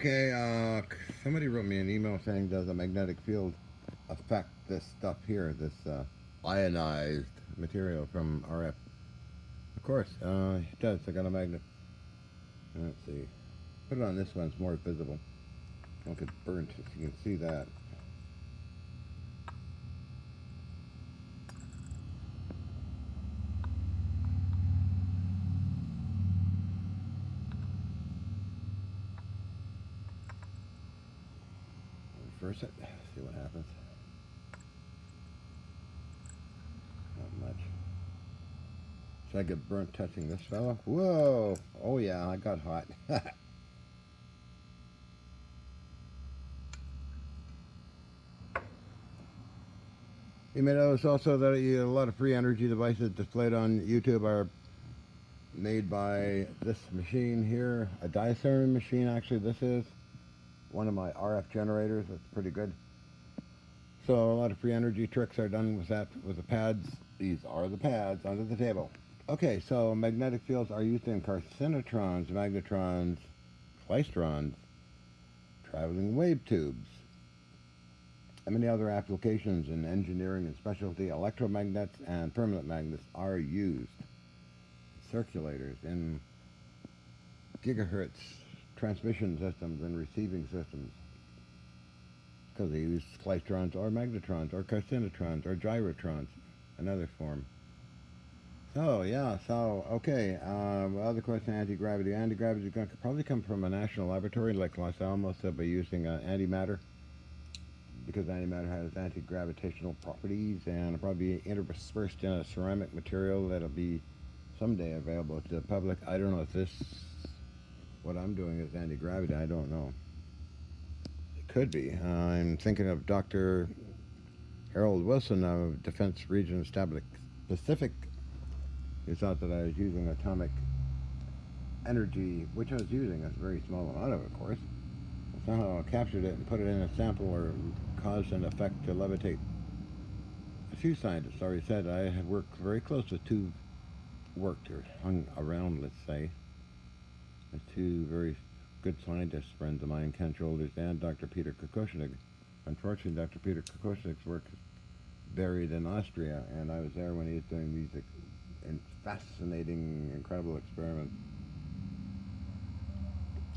Okay, somebody wrote me an email saying, does a magnetic field affect this stuff here, this ionized material from RF? Of course, it does. I got a magnet. Let's see. Put it on this one, it's more visible. Don't get burnt if you can see that. Reverse it, see what happens. Not much. Should I get burnt touching this fella? Whoa! Oh yeah, I got hot. You may notice also that a lot of free energy devices displayed on YouTube are made by this machine here, a diathermy machine. Actually, this is one of my RF generators. It's pretty good. So a lot of free energy tricks are done with that, with the pads. These are the pads under the table. Okay, so magnetic fields are used in carcinotrons, magnetrons, klystrons, traveling wave tubes, and many other applications in engineering and specialty. Electromagnets and permanent magnets are used. Circulators in gigahertz transmission systems and receiving systems, because they use klystrons or magnetrons or carcinotrons or gyrotrons, another form. So yeah, so okay. Other question: anti-gravity. Anti-gravity is going to probably come from a national laboratory like Los Alamos. They'll be using antimatter, because antimatter has anti-gravitational properties, and it'll probably be interspersed in a ceramic material that'll be someday available to the public. I don't know if this, what I'm doing is anti-gravity. I don't know. It could be. I'm thinking of Dr. Harold Wilson of Defense Region Establish Pacific. He thought that I was using atomic energy, which I was using a very small amount of course. Somehow I captured it and put it in a sample or caused an effect to levitate. A few scientists already said I have worked very close with two, worked or hung around, let's say, with two very good scientists, friends of mine, Ken Shoulders and Dr. Peter Kokoschnik. Unfortunately, Dr. Peter Kokoschnik's work is buried in Austria, and I was there when he was doing these fascinating, incredible experiments,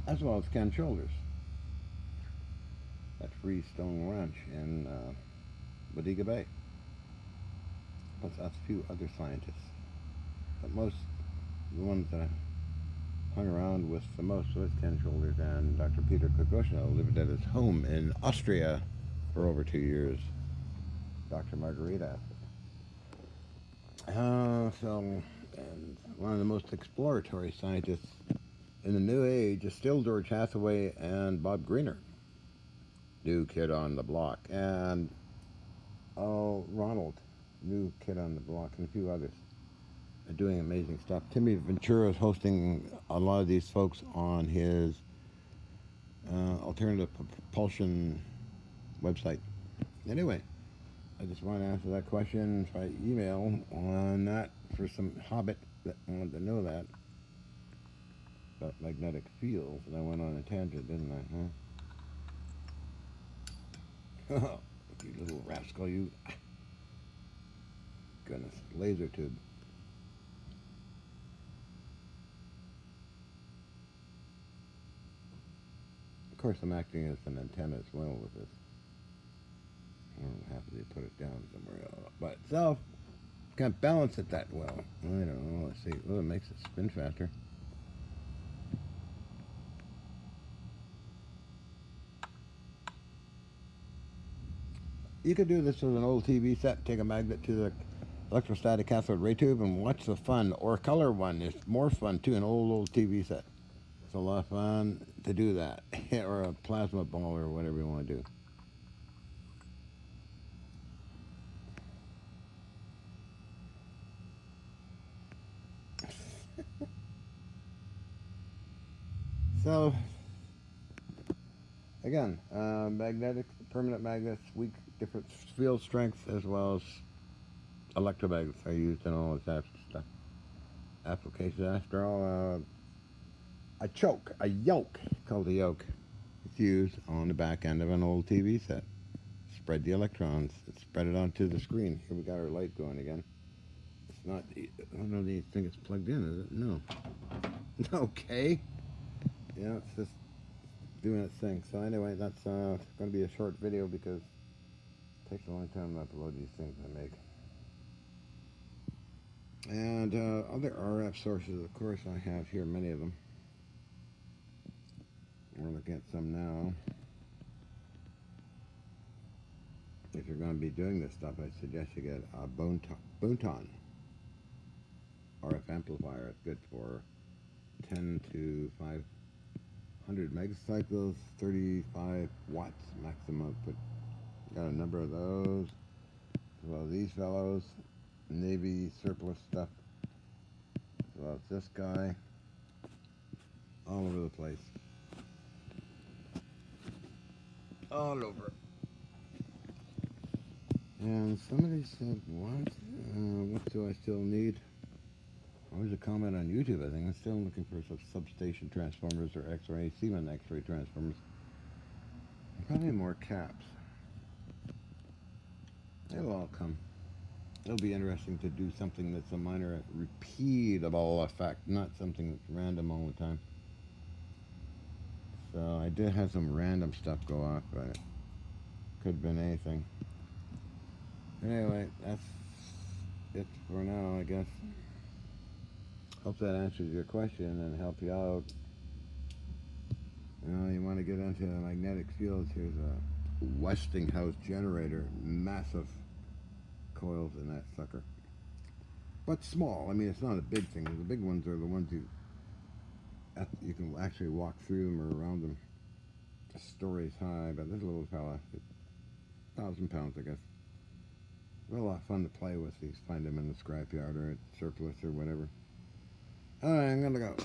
as well as Ken Shoulders at Freestone Ranch in Bodega Bay. Plus a few other scientists. But most, the ones that I hung around with the most was Ken Shoulders and Dr. Peter Kokoschnik, lived at his home in Austria for over 2 years. Dr. Margarita. And one of the most exploratory scientists in the new age is still George Hathaway and Bob Greener, new kid on the block, and Ronald, new kid on the block, and a few others are doing amazing stuff. Timmy Ventura is hosting a lot of these folks on his alternative propulsion website. Anyway, I just want to answer that question by email on that for some hobbit that wanted to know that about magnetic fields, and I went on a tangent, didn't I? Huh? You little rascal, you! Goodness, laser tube. Of course, I'm acting as an antenna as well with this. I don't have to put it down somewhere else, but so can't balance it that well. I don't know. Let's see. Oh, it makes it spin faster. You could do this with an old TV set. Take a magnet to the electrostatic cathode ray tube and watch the fun. Or color one is more fun too. An old TV set. It's a lot of fun to do that. Or a plasma ball or whatever you want to do. So, again, magnetic, permanent magnets, weak, different field strength, as well as electromagnets are used in all this types of stuff. Applications, after all, a yoke, called a yoke, It's used on the back end of an old TV set. Spread the electrons. Spread it onto the screen. Here we got our light going again. It's not. I don't know. Do you think it's plugged in? Is it? No. Okay. Yeah, it's just doing its thing. So anyway, that's going to be a short video because it takes a long time to upload these things I make. And other RF sources, of course, I have here many of them. We're looking at some now. If you're going to be doing this stuff, I suggest you get a Bunton RF amplifier. It's good for 10 to 500 megacycles, 35 watts maximum output. Got a number of those. As well as these fellows, Navy surplus stuff. As well as this guy. All over the place. All over. And somebody said, what do I still need? Always a comment on YouTube, I think. I'm still looking for some substation transformers or X-ray, Siemens X-ray transformers. Probably more caps. It'll all come. It'll be interesting to do something that's a minor repeatable effect, not something that's random all the time. So I did have some random stuff go off, but it could have been anything. Anyway, that's it for now, I guess. Hope that answers your question and help you out. You know, you want to get into the magnetic fields. Here's a Westinghouse generator, massive coils in that sucker, but small. I mean, it's not a big thing. The big ones are the ones you can actually walk through them or around them. The stories high, but this little fella, 1,000 pounds, I guess. They're a lot of fun to play with. These, find them in the scrapyard or at surplus or whatever. All right, I'm gonna go.